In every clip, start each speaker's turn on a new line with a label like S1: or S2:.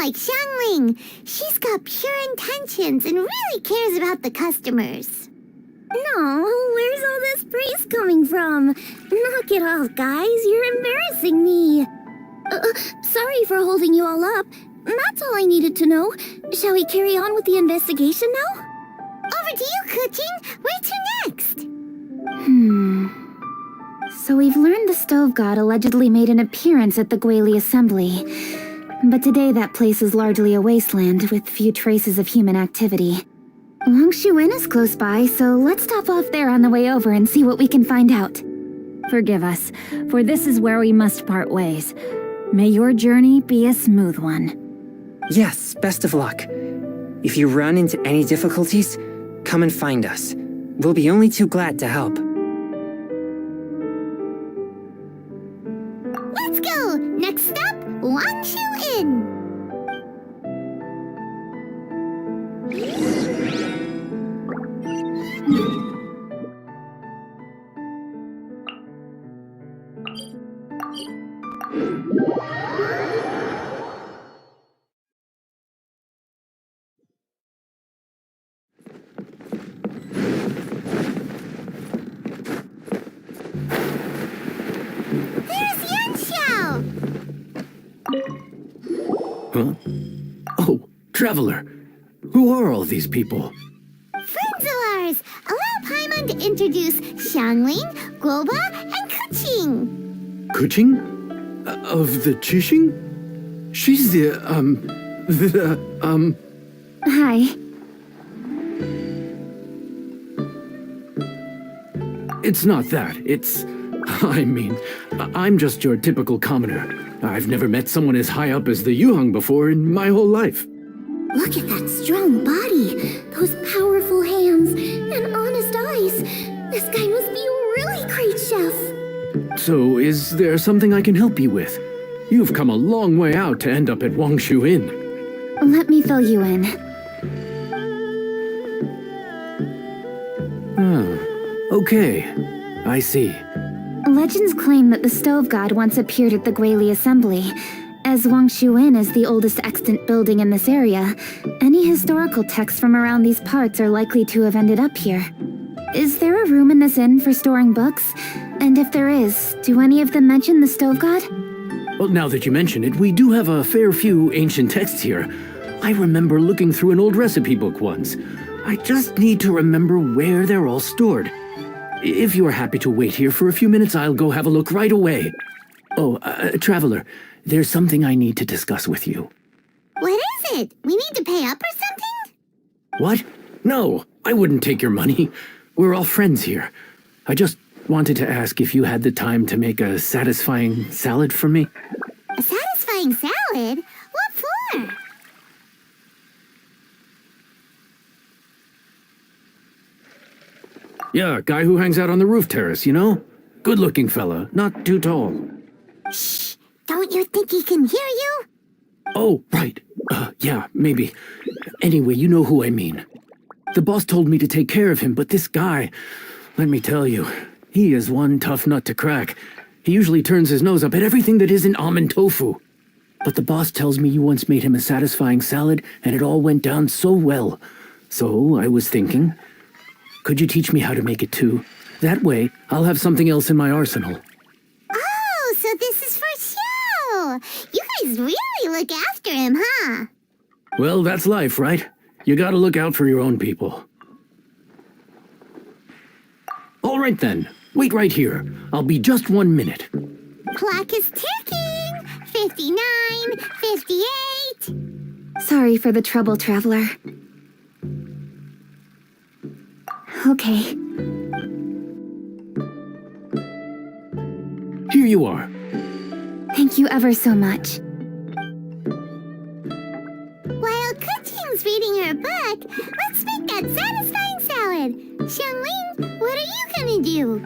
S1: like Xiangling. She's got pure intentions and really cares about the customers.
S2: No, where's all this praise coming from? Knock it off, guys. You're embarrassing me. Sorry for holding you all up. That's all I needed to know. Shall we carry on with the investigation now?
S1: Over to you, Kuching. Where to next?
S3: So we've learned the Stove God allegedly made an appearance at the Guili Assembly. But today that place is largely a wasteland with few traces of human activity. Wangshu Inn is close by, so let's stop off there on the way over and see what we can find out.
S4: Forgive us, for this is where we must part ways. May your journey be a smooth one.
S5: Yes, best of luck. If you run into any difficulties, come and find us. We'll be only too glad to help.
S1: Let's go! Next stop, Wangshu Inn.
S6: Huh? Oh, Traveler. Who are all these people?
S1: Friends of ours! Allow Paimon to introduce Xiangling, Guoba, and Kuching.
S6: Kuching? Of the Chixing? She's
S3: Hi.
S6: It's not that. I'm just your typical commoner. I've never met someone as high up as the Yuheng before in my whole life.
S2: Look at that strong body, those powerful hands, and honest eyes. This guy must be a really great chef.
S6: So, is there something I can help you with? You've come a long way out to end up at Wangshu Inn.
S3: Let me fill you in.
S6: Okay. I see.
S3: Legends claim that the Stove God once appeared at the Guili Assembly. As Wangshu Inn is the oldest extant building in this area, any historical texts from around these parts are likely to have ended up here. Is there a room in this inn for storing books? And if there is, do any of them mention the Stove God?
S6: Well, now that you mention it, we do have a fair few ancient texts here. I remember looking through an old recipe book once. I just need to remember where they're all stored. If you're happy to wait here for a few minutes, I'll go have a look right away. Oh, Traveler, there's something I need to discuss with you.
S1: What is it? We need to pay up or something?
S6: What? No, I wouldn't take your money. We're all friends here. I just wanted to ask if you had the time to make a satisfying salad for me.
S1: A satisfying salad? What for?
S6: Yeah, guy who hangs out on the roof terrace, you know? Good-looking fella, not too tall.
S1: Shh! Don't you think he can hear you?
S6: Oh, right. Yeah, maybe. Anyway, you know who I mean. The boss told me to take care of him, but this guy, let me tell you, he is one tough nut to crack. He usually turns his nose up at everything that isn't almond tofu. But the boss tells me you once made him a satisfying salad, and it all went down so well. So I was thinking, could you teach me how to make it too? That way, I'll have something else in my arsenal.
S1: Oh, so this is for show! You guys really look after him, huh?
S6: Well, that's life, right? You gotta look out for your own people. All right then, wait right here. I'll be just 1 minute.
S1: Clock is ticking! 59, 58...
S3: Sorry for the trouble, Traveler. Okay.
S6: Here you are.
S3: Thank you ever so much.
S1: While Kuching's reading her book, let's make that satisfying salad. Xiangling, what are you gonna do?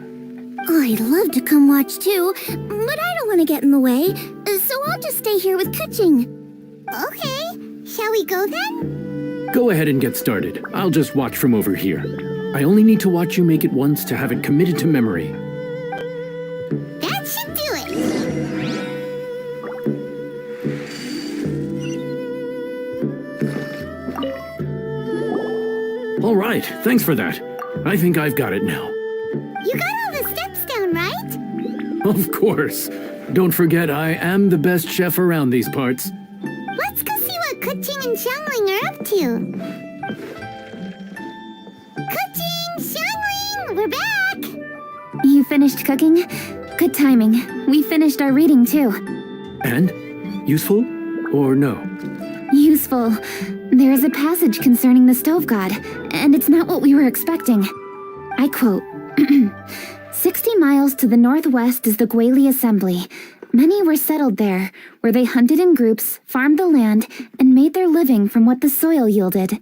S2: I'd love to come watch too, but I don't want to get in the way, so I'll just stay here with Kuching.
S1: Okay, shall we go then?
S6: Go ahead and get started. I'll just watch from over here. I only need to watch you make it once to have it committed to memory.
S1: That should do it.
S6: All right, thanks for that. I think I've got it now.
S1: You got all the steps down, right?
S6: Of course. Don't forget, I am the best chef around these parts.
S1: Let's go see what Kuching and Xiangling are up to. Kuching! Xiangling! We're back!
S3: You finished cooking? Good timing. We finished our reading too.
S6: And? Useful? Or no?
S3: Useful. There is a passage concerning the stove god, and it's not what we were expecting. I quote, 60 miles to the northwest is the Guili Assembly. Many were settled there, where they hunted in groups, farmed the land, and made their living from what the soil yielded.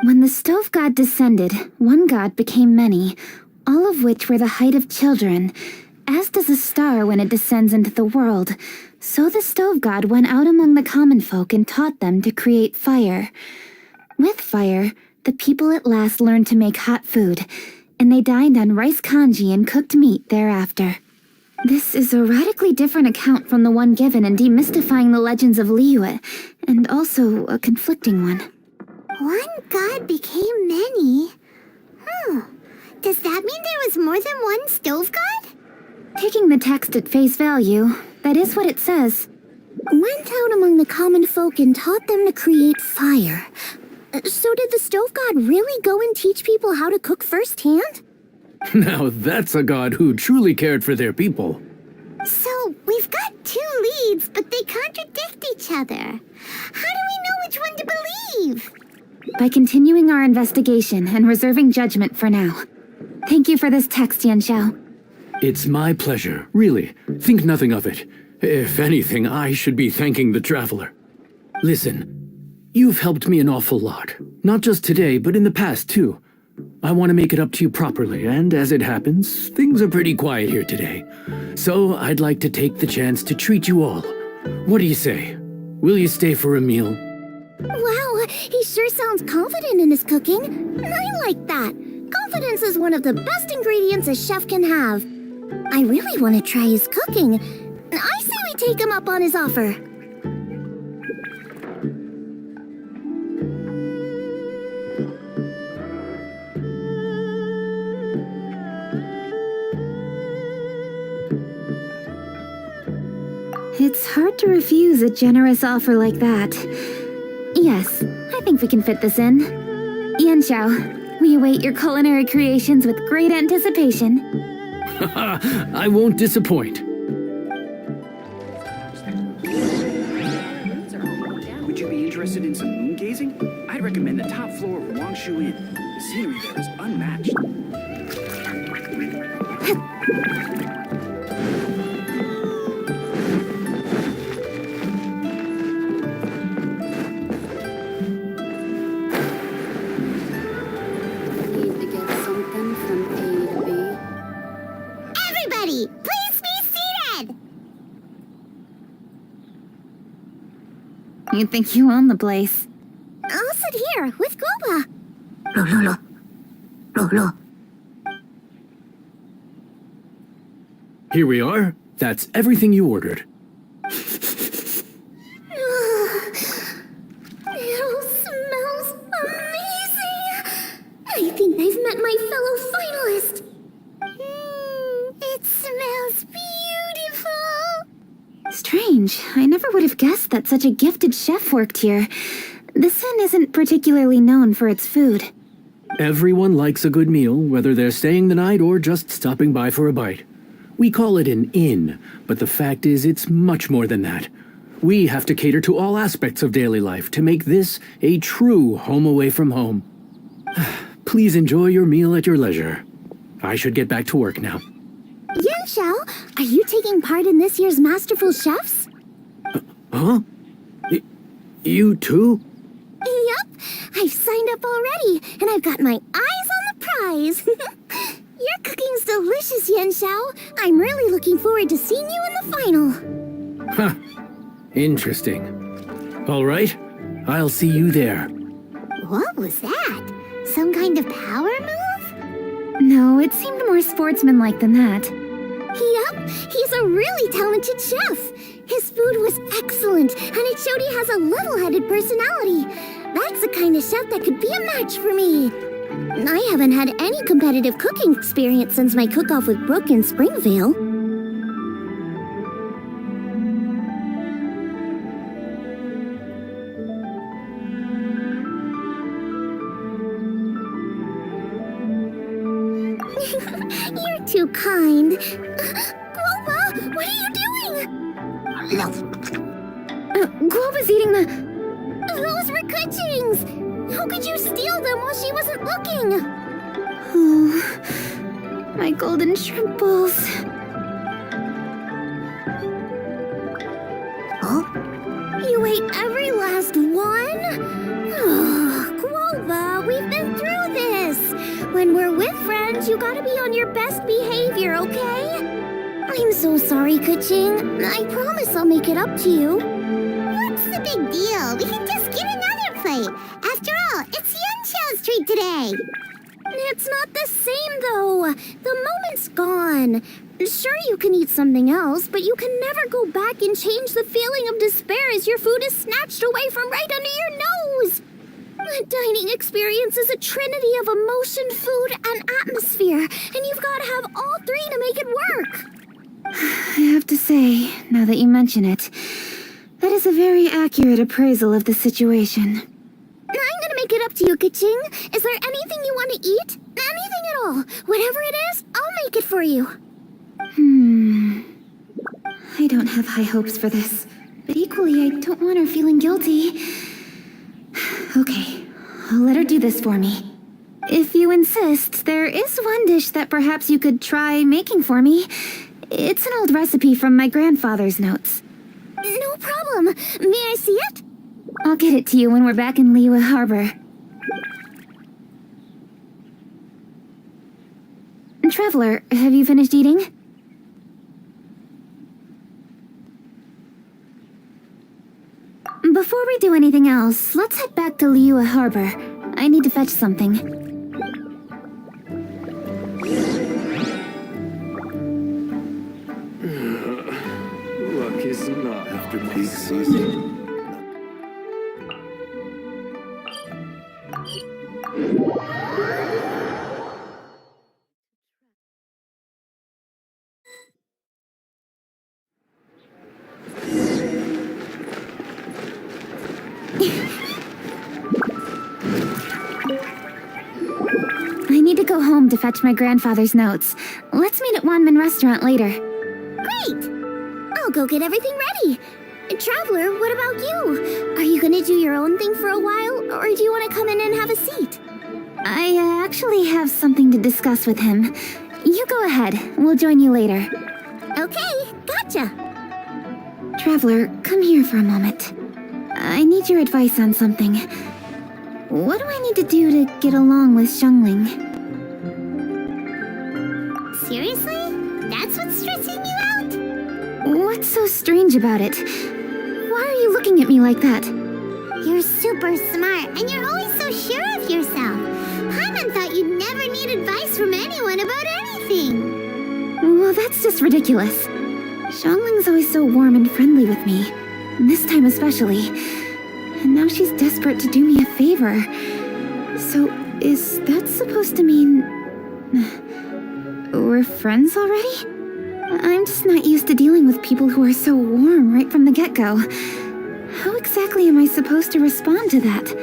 S3: When the stove god descended, one god became many, all of which were the height of children. As does a star when it descends into the world, so the stove god went out among the common folk and taught them to create fire. With fire, the people at last learned to make hot food, and they dined on rice congee and cooked meat thereafter. This is a radically different account from the one given in Demystifying the Legends of Liyue, and also a conflicting one.
S1: One god became many? Does that mean there was more than one stove god?
S3: Taking the text at face value, that is what it says.
S2: Went out among the common folk and taught them to create fire. So did the stove god really go and teach people how to cook firsthand?
S6: Now that's a god who truly cared for their people.
S1: So, we've got two leads, but they contradict each other. How do we know which one to believe?
S3: By continuing our investigation and reserving judgment for now. Thank you for this text, Yanxiao.
S6: It's my pleasure, really. Think nothing of it. If anything, I should be thanking the traveler. Listen, you've helped me an awful lot. Not just today, but in the past, too. I want to make it up to you properly, and as it happens, things are pretty quiet here today. So I'd like to take the chance to treat you all. What do you say? Will you stay for a meal?
S2: Wow, he sure sounds confident in his cooking. I like that. Confidence is one of the best ingredients a chef can have. I really want to try his cooking. I say we take him up on his offer.
S3: It's hard to refuse a generous offer like that. Yes, I think we can fit this in. Yanxiao, we await your culinary creations with great anticipation.
S6: I won't disappoint.
S7: Would you be interested in some moon gazing? I'd recommend the top floor of Wangshu Inn. The scenery there is unmatched.
S8: Need to get something from A to B.
S1: Everybody, please be seated!
S3: You think you own the place.
S2: I'll sit here with Goba.
S6: Here we are. That's everything you ordered.
S2: It all smells amazing. I think I've met my fellow finalist.
S1: It smells beautiful!
S3: Strange. I never would have guessed that such a gifted chef worked here. This inn isn't particularly known for its food.
S6: Everyone likes a good meal, whether they're staying the night or just stopping by for a bite. We call it an inn, but the fact is it's much more than that. We have to cater to all aspects of daily life to make this a true home away from home. Please enjoy your meal at your leisure. I should get back to work now.
S2: Yanxiao, are you taking part in this year's Masterful Chefs?
S6: Huh? You too?
S2: Yup, I've signed up already, and I've got my eyes on the prize. Your cooking's delicious, Yanxiao. I'm really looking forward to seeing you in the final.
S6: Huh. Interesting. All right, I'll see you there.
S1: What was that? Some kind of power move?
S3: No, it seemed more sportsmanlike than that.
S2: Yup, he's a really talented chef. His food was excellent, and it showed he has a level-headed personality. That's the kind of chef that could be a match for me. I haven't had any competitive cooking experience since my cook-off with Brooke in Springvale. You're too kind. Groba, what are you doing?
S3: Globa's eating the...
S2: Those were Kuchings! How could you steal them while she wasn't looking?
S3: Oh, my golden shrimp balls.
S2: You ate every last one? Groba, we've been through this. When we're with friends, you gotta be on your best behavior, okay? I'm so sorry, Kuching. I promise I'll make it up to you.
S1: What's the big deal? We can just get another plate. After all, it's Yunchao's treat today.
S2: It's not the same, though. The moment's gone. Sure, you can eat something else, but you can never go back and change the feeling of despair as your food is snatched away from right under your nose. The dining experience is a trinity of emotion, food, and atmosphere, and you've got to have all three to make it work.
S3: I have to say, now that you mention it, that is a very accurate appraisal of the situation.
S2: I'm gonna make it up to you, Kuching. Is there anything you want to eat? Anything at all. Whatever it is, I'll make it for you.
S3: I don't have high hopes for this, but equally I don't want her feeling guilty. Okay, I'll let her do this for me. If you insist, there is one dish that perhaps you could try making for me. It's an old recipe from my grandfather's notes.
S2: No problem. May I see it?
S3: I'll get it to you when we're back in Liyue Harbor. Traveler, have you finished eating? Before we do anything else, let's head back to Liyue Harbor. I need to fetch something.
S6: Luck is not after peak season.
S3: I need to go home to fetch my grandfather's notes. Let's meet at Wanman Restaurant later.
S2: Great! I'll go get everything ready. Traveler, what about you? Are you gonna do your own thing for a while, or do you want to come in and have a seat?
S3: I actually have something to discuss with him. You go ahead. We'll join you later.
S2: Okay, gotcha.
S3: Traveler, come here for a moment. I need your advice on something. What do I need to do to get along with Xiangling?
S1: Seriously? That's what's stressing you out?
S3: What's so strange about it? Why are you looking at me like that?
S1: You're super smart, and you're always so sure of yourself. Paimon thought you'd never need advice from anyone about anything.
S3: Well, that's just ridiculous. Xiangling's always so warm and friendly with me. This time especially. And now she's desperate to do me a favor. So, is that supposed to mean... we're friends already? I'm just not used to dealing with people who are so warm right from the get-go. How exactly am I supposed to respond to that?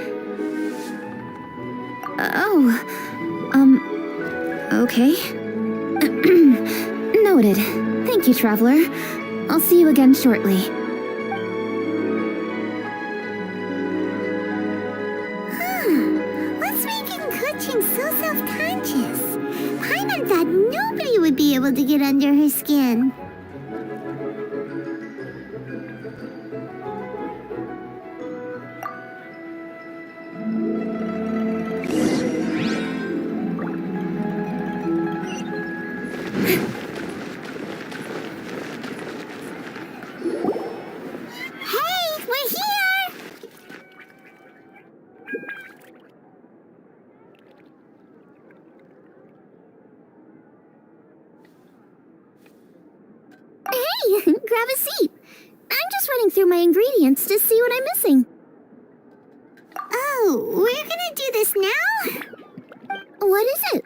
S3: Okay. Noted. Thank you, Traveler. I'll see you again shortly.
S1: What's making Kuching so self-conscious? Paimon thought nobody would be able to get under her skin. Hey, we're here!
S2: Hey, grab a seat. I'm just running through my ingredients to see what I'm missing.
S1: Oh, we're gonna do this now?
S2: What is it?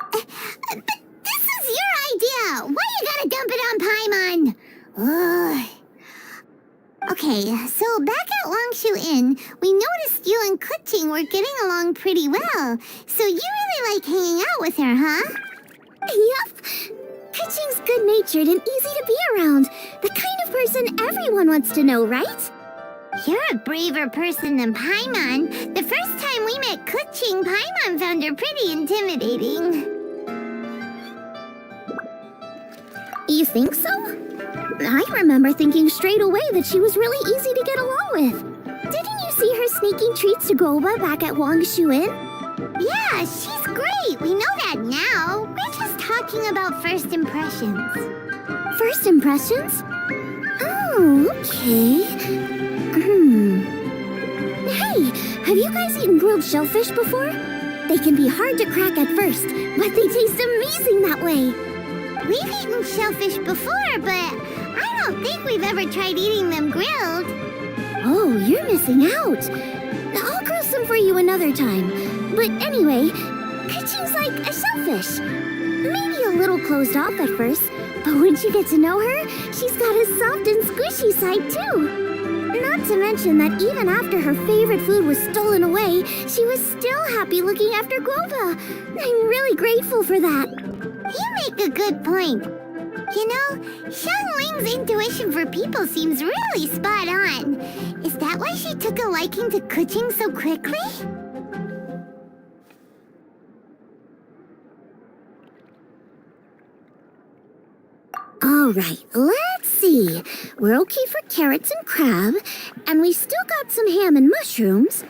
S1: But this is your idea! Why you gotta dump it on Paimon? Ugh. Okay, so back at Longshu Inn, we noticed you and Kuching were getting along pretty well. So you really like hanging out with her, huh?
S2: Yup. Kuching's good-natured and easy to be around. The kind of person everyone wants to know, right?
S1: You're a braver person than Paimon. The first time we met Kuching, Paimon found her pretty intimidating.
S2: You think so? I remember thinking straight away that she was really easy to get along with. Didn't you see her sneaking treats to Goba back at Wangshu Inn?
S1: Yeah, she's great. We know that now. We're just talking about first impressions.
S2: First impressions? Oh, okay. Hey, have you guys eaten grilled shellfish before? They can be hard to crack at first, but they taste amazing that way.
S1: We've eaten shellfish before, but I don't think we've ever tried eating them grilled.
S2: Oh, you're missing out. I'll grill some for you another time. But anyway, Kuching's like a shellfish. Maybe a little closed off at first, but once you get to know her, she's got a soft and squishy side too. Not to mention that even after her favorite food was stolen away, she was still happy looking after Guoba. I'm really grateful for that.
S1: You make a good point. You know, Xiangling's intuition for people seems really spot on. Is that why she took a liking to Kuching so quickly?
S2: All right, let's see. We're okay for carrots and crab, and we still got some ham and mushrooms.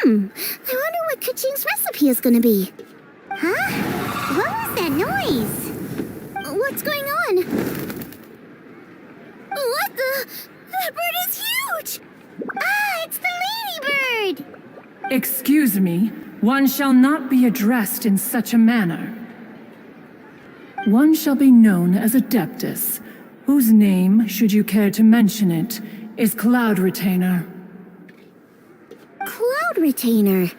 S2: I wonder what Kuching's recipe is gonna be.
S1: Huh? What was that noise?
S2: What's going on? What the? That bird is huge!
S1: Ah, it's the ladybird!
S9: Excuse me, one shall not be addressed in such a manner. One shall be known as Adeptus, whose name, should you care to mention it, is Cloud Retainer.
S2: Cloud Retainer.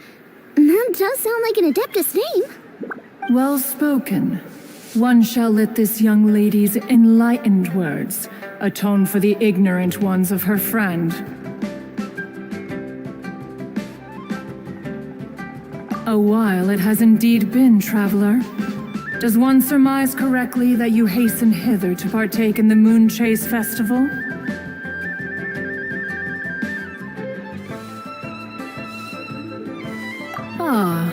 S2: That does sound like an Adeptus name.
S9: Well spoken. One shall let this young lady's enlightened words atone for the ignorant ones of her friend. A while it has indeed been, traveler. Does one surmise correctly that you hasten hither to partake in the Moon Chase Festival? Ah,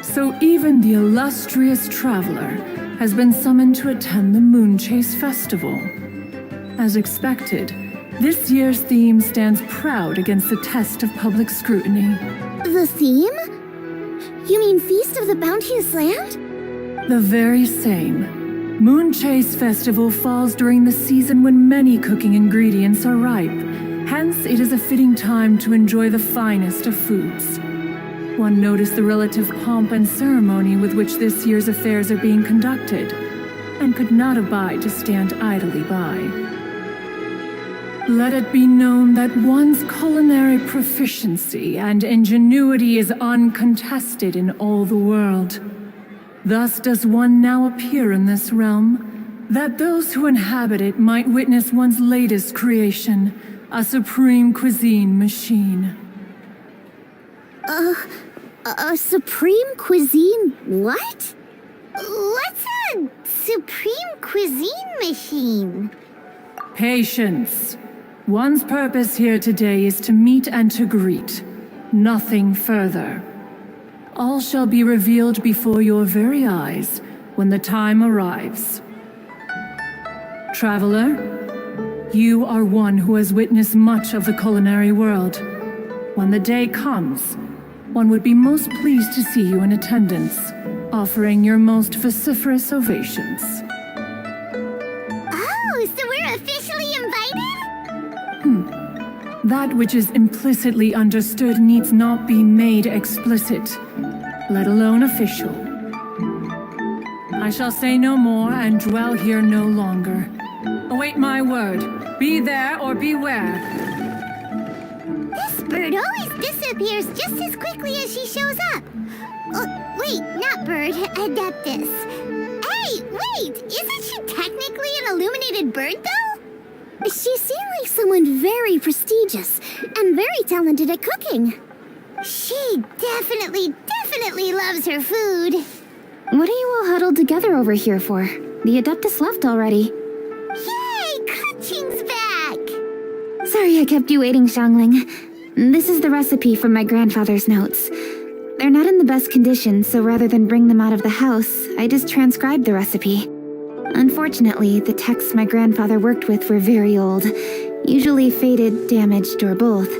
S9: so even the illustrious traveler has been summoned to attend the Moon Chase Festival. As expected, this year's theme stands proud against the test of public scrutiny.
S2: The theme? You mean Feast of the Bounteous Land?
S9: The very same. Moon Chase Festival falls during the season when many cooking ingredients are ripe. Hence, it is a fitting time to enjoy the finest of foods. One noticed the relative pomp and ceremony with which this year's affairs are being conducted, and could not abide to stand idly by. Let it be known that one's culinary proficiency and ingenuity is uncontested in all the world. Thus does one now appear in this realm, that those who inhabit it might witness one's latest creation, a supreme cuisine machine.
S2: A supreme cuisine what?
S1: What's a supreme cuisine machine?
S9: Patience. One's purpose here today is to meet and to greet. Nothing further. All shall be revealed before your very eyes when the time arrives. Traveler, you are one who has witnessed much of the culinary world. When the day comes, one would be most pleased to see you in attendance, offering your most vociferous ovations.
S1: Oh, so we're officially invited?
S9: That which is implicitly understood needs not be made explicit, let alone official. I shall say no more and dwell here no longer. Await my word. Be there or beware.
S1: This Bird always disappears just as quickly as she shows up. Oh, wait, not Bird, Adeptus. Hey, wait, isn't she technically an illuminated bird, though?
S2: She seemed like someone very prestigious and very talented at cooking.
S1: She definitely loves her food.
S3: What are you all huddled together over here for? The Adeptus left already.
S1: Yay, Kaching's back!
S3: Sorry I kept you waiting, Xiangling. This is the recipe from my grandfather's notes. They're not in the best condition, so rather than bring them out of the house, I just transcribed the recipe. Unfortunately, the texts my grandfather worked with were very old, usually faded, damaged, or both.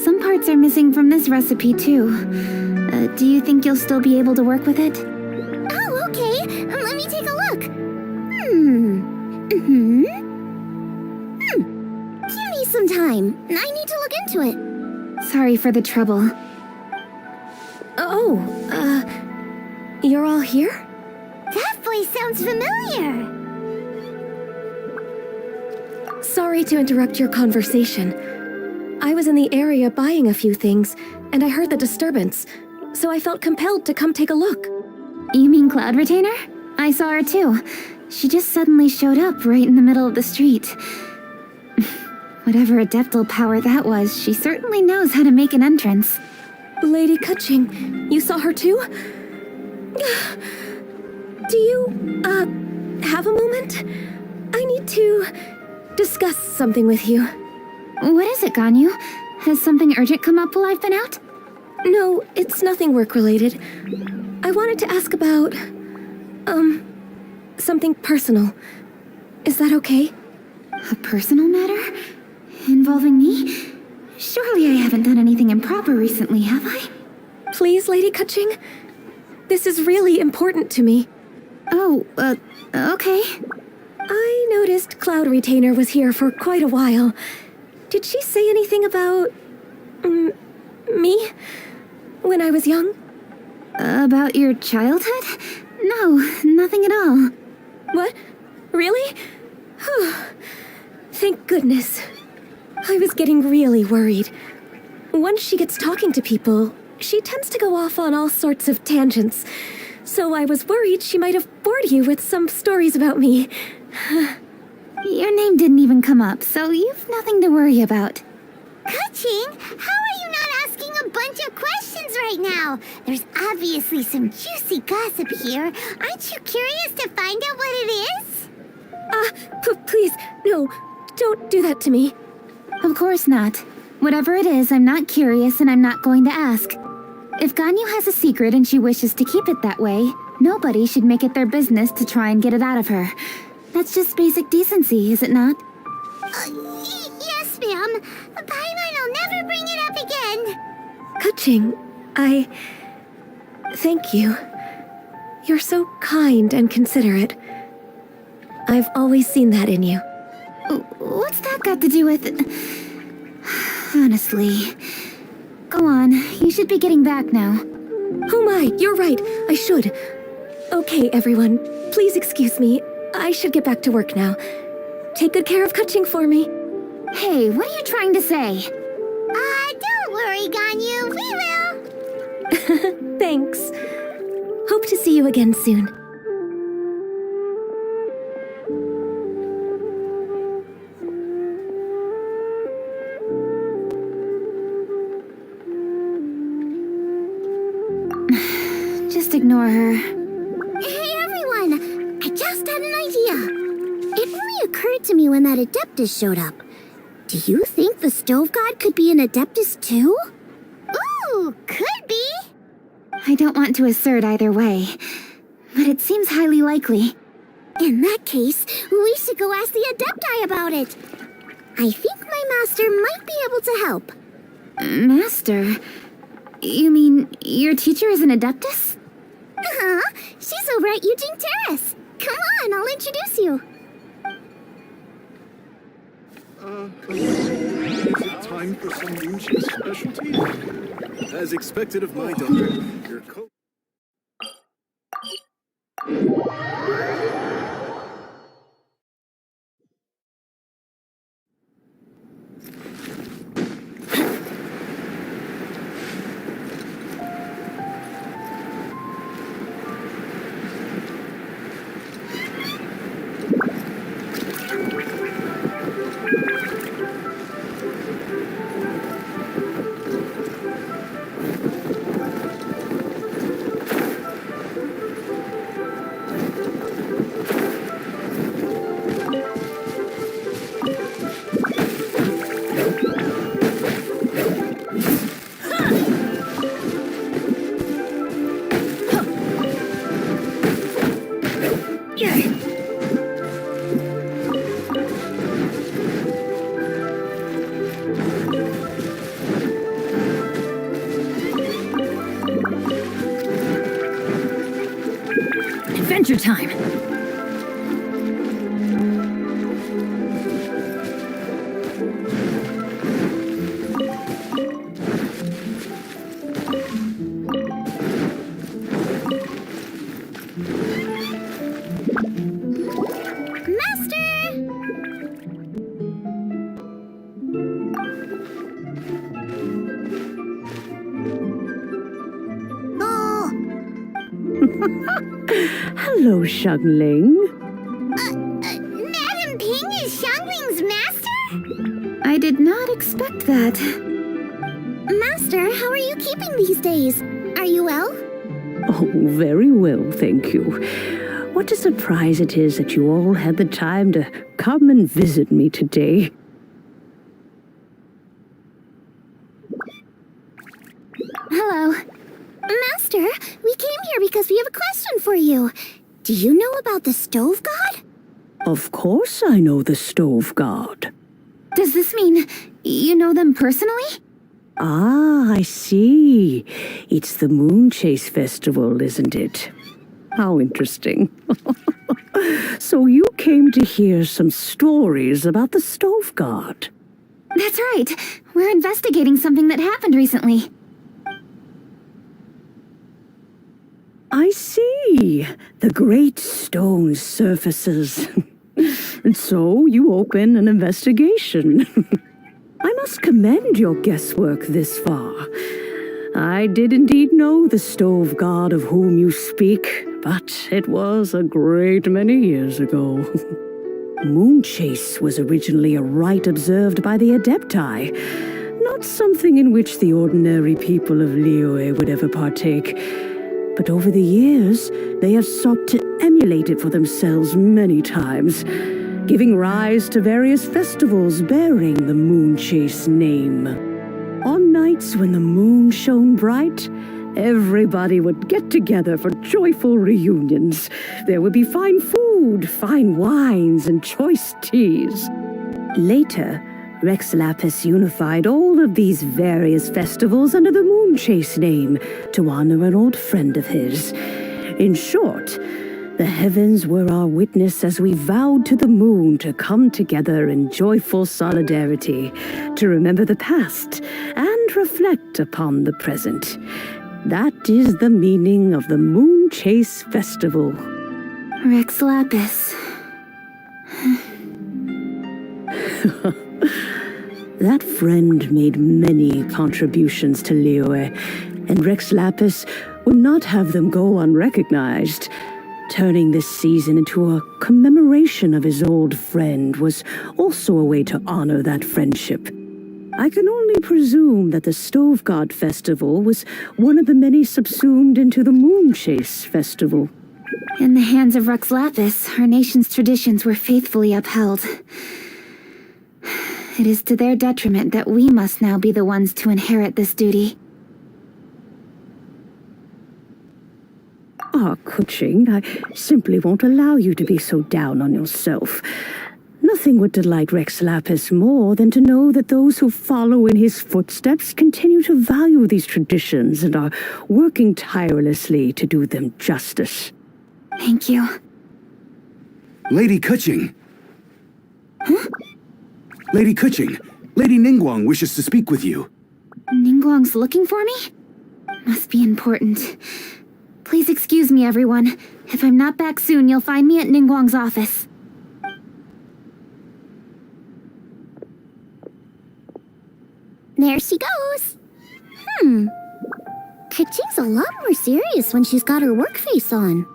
S3: Some parts are missing from this recipe, too. Do you think you'll still be able to work with it?
S2: Oh, okay. Let me take a look. Give me some time. I need to look into it.
S3: Sorry for the trouble.
S2: You're all here?
S1: That voice sounds familiar.
S10: Sorry to interrupt your conversation. I was in the area buying a few things, and I heard the disturbance, so I felt compelled to come take a look.
S3: You mean Cloud Retainer? I saw her too. She just suddenly showed up right in the middle of the street. Whatever adeptal power that was, she certainly knows how to make an entrance.
S10: Lady Kaching, you saw her too? Do you, have a moment? I need to discuss something with you.
S3: What is it, Ganyu? Has something urgent come up while I've been out?
S10: No, it's nothing work-related. I wanted to ask about, something personal. Is that okay?
S3: A personal matter? Involving me? Surely I haven't done anything improper recently, have I?
S10: Please, Lady Kaching? This is really important to me.
S3: Oh, okay.
S10: I noticed Cloud Retainer was here for quite a while. Did she say anything about... me? When I was young?
S3: About your childhood? No, nothing at all.
S10: What? Really? Thank goodness. I was getting really worried. Once she gets talking to people, she tends to go off on all sorts of tangents. So I was worried she might have bored you with some stories about me.
S3: Your name didn't even come up, so you've nothing to worry about.
S1: Kaching, how are you not asking a bunch of questions right now? There's obviously some juicy gossip here. Aren't you curious to find out what it is?
S10: Please, no, don't do that to me.
S3: Of course not. Whatever it is, I'm not curious and I'm not going to ask. If Ganyu has a secret and she wishes to keep it that way, nobody should make it their business to try and get it out of her. That's just basic decency, is it not?
S1: Yes, ma'am. Paimon will never bring it up again.
S10: Kaching, thank you. You're so kind and considerate. I've always seen that in you.
S3: What's that got to do with... Honestly. Go on, you should be getting back now.
S10: Oh my, you're right, I should. Okay, everyone, please excuse me. I should get back to work now. Take good care of Kaching for me.
S3: Hey, what are you trying to say?
S1: Don't worry, Ganyu. We will.
S10: Thanks. Hope to see you again soon.
S3: Just ignore her.
S2: Hey, everyone! I just had an idea. It really occurred to me when that Adeptus showed up. Do you think the Stove God could be an Adeptus too?
S1: Ooh, could be.
S3: I don't want to assert either way, but it seems highly likely.
S2: In that case, we should go ask the Adepti about it. I think my master might be able to help.
S3: Master? You mean your teacher is an Adeptus?
S2: Uh-huh. She's over at Eugene Terrace. Come on, I'll introduce you.
S11: Is it time for some Genshin specialty? As expected of my daughter, your
S4: Now's your time.
S12: Hello, Xiangling.
S1: Madam Ping is Xiangling's master?
S3: I did not expect that.
S2: Master, how are you keeping these days? Are you well?
S12: Oh, very well, thank you. What a surprise it is that you all had the time to come and visit me today.
S3: Hello.
S2: Master, we came here because we have a question for you. Do you know about the Stove God?
S12: Of course I know the Stove God.
S3: Does this mean you know them personally?
S12: Ah, I see. It's the Moon Chase Festival, isn't it? How interesting. So you came to hear some stories about the Stove God.
S3: That's right. We're investigating something that happened recently.
S12: I see. The great stone surfaces. And so you open an investigation. I must commend your guesswork this far. I did indeed know the Stove God of whom you speak, but it was a great many years ago. Moon Chase was originally a rite observed by the Adepti, not something in which the ordinary people of Liyue would ever partake. But over the years, they have sought to emulate it for themselves many times, giving rise to various festivals bearing the Moon Chase name. On nights when the moon shone bright, everybody would get together for joyful reunions. There would be fine food, fine wines, and choice teas. Later, Rex Lapis unified all of these various festivals under the Moon Chase name to honor an old friend of his. In short, the heavens were our witness as we vowed to the moon to come together in joyful solidarity, to remember the past and reflect upon the present. That is the meaning of the Moon Chase Festival.
S3: Rex Lapis.
S12: That friend made many contributions to Liyue, and Rex Lapis would not have them go unrecognized. Turning this season into a commemoration of his old friend was also a way to honor that friendship. I can only presume that the Stove God Festival was one of the many subsumed into the Moon Chase Festival.
S3: In the hands of Rex Lapis, our nation's traditions were faithfully upheld. It is to their detriment that we must now be the ones to inherit this duty.
S12: Ah, Kuching, I simply won't allow you to be so down on yourself. Nothing would delight Rex Lapis more than to know that those who follow in his footsteps continue to value these traditions and are working tirelessly to do them justice.
S3: Thank you.
S11: Lady Kuching!
S3: Huh?
S11: Lady Kuching, Lady Ningguang wishes to speak with you.
S3: Ningguang's looking for me? Must be important. Please excuse me, everyone. If I'm not back soon, you'll find me at Ningguang's office.
S2: There she goes. Kaching's a lot more serious when she's got her work face on.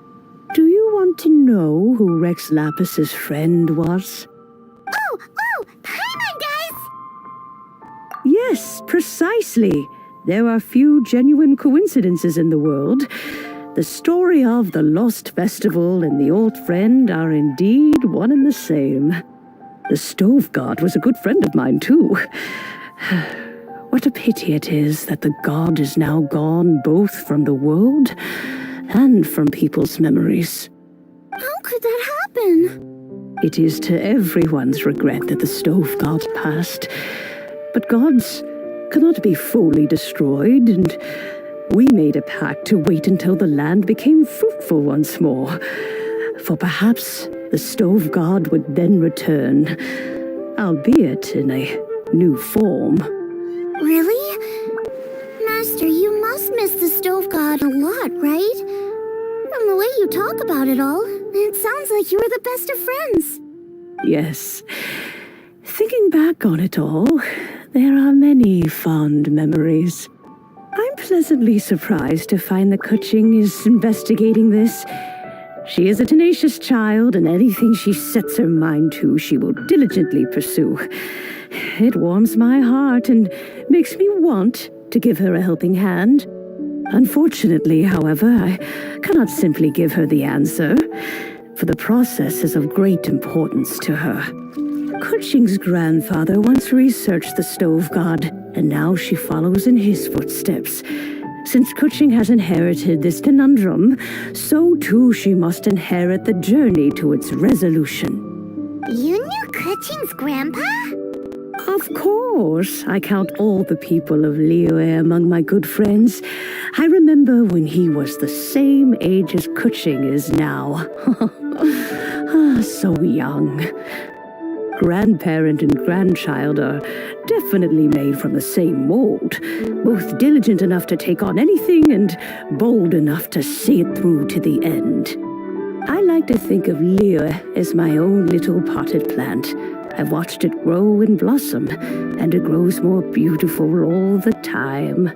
S12: Do you want to know who Rex Lapis's friend was?
S1: Oh, Paimon, guys!
S12: Yes, precisely. There are few genuine coincidences in the world. The story of the Lost Festival and the old friend are indeed one and the same. The Stove God was a good friend of mine, too. What a pity it is that the god is now gone both from the world and from people's memories.
S2: How could that happen?
S12: It is to everyone's regret that the Stove God passed. But gods cannot be fully destroyed, and we made a pact to wait until the land became fruitful once more. for perhaps the stove god would then return, albeit in a new form.
S2: Really? Master, you must miss the stove god a lot, right? From the way you talk about it all, it sounds like you were the best of friends.
S12: Yes. Thinking back on it all, there are many fond memories. I'm pleasantly surprised to find that Kuching is investigating this. She is a tenacious child, and anything she sets her mind to, she will diligently pursue. It warms my heart and makes me want to give her a helping hand. Unfortunately, however, I cannot simply give her the answer, for the process is of great importance to her. Kuching's grandfather once researched the stove god, and now she follows in his footsteps. Since Kuching has inherited this conundrum, so too she must inherit the journey to its resolution.
S1: You knew Kuching's grandpa?
S12: Of course, I count all the people of Liyue among my good friends. I remember when he was the same age as Kuching is now. So young. Grandparent and grandchild are definitely made from the same mold, both diligent enough to take on anything and bold enough to see it through to the end. I like to think of Liyue as my own little potted plant. I've watched it grow and blossom, and it grows more beautiful all the time.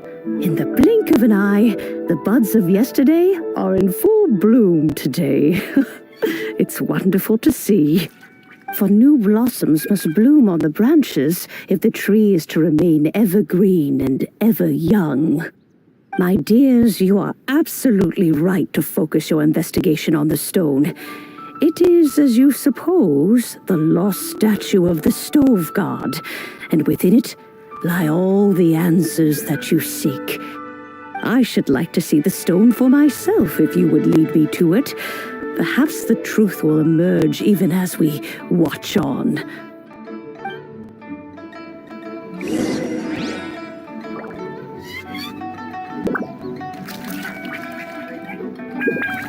S12: In the blink of an eye, the buds of yesterday are in full bloom today. It's wonderful to see. For new blossoms must bloom on the branches if the tree is to remain evergreen and ever young. My dears, you are absolutely right to focus your investigation on the stone. It is, as you suppose, the lost statue of the stove god, and within it lie all the answers that you seek. I should like to see the stone for myself if you would lead me to it. Perhaps the truth will emerge even as we watch on.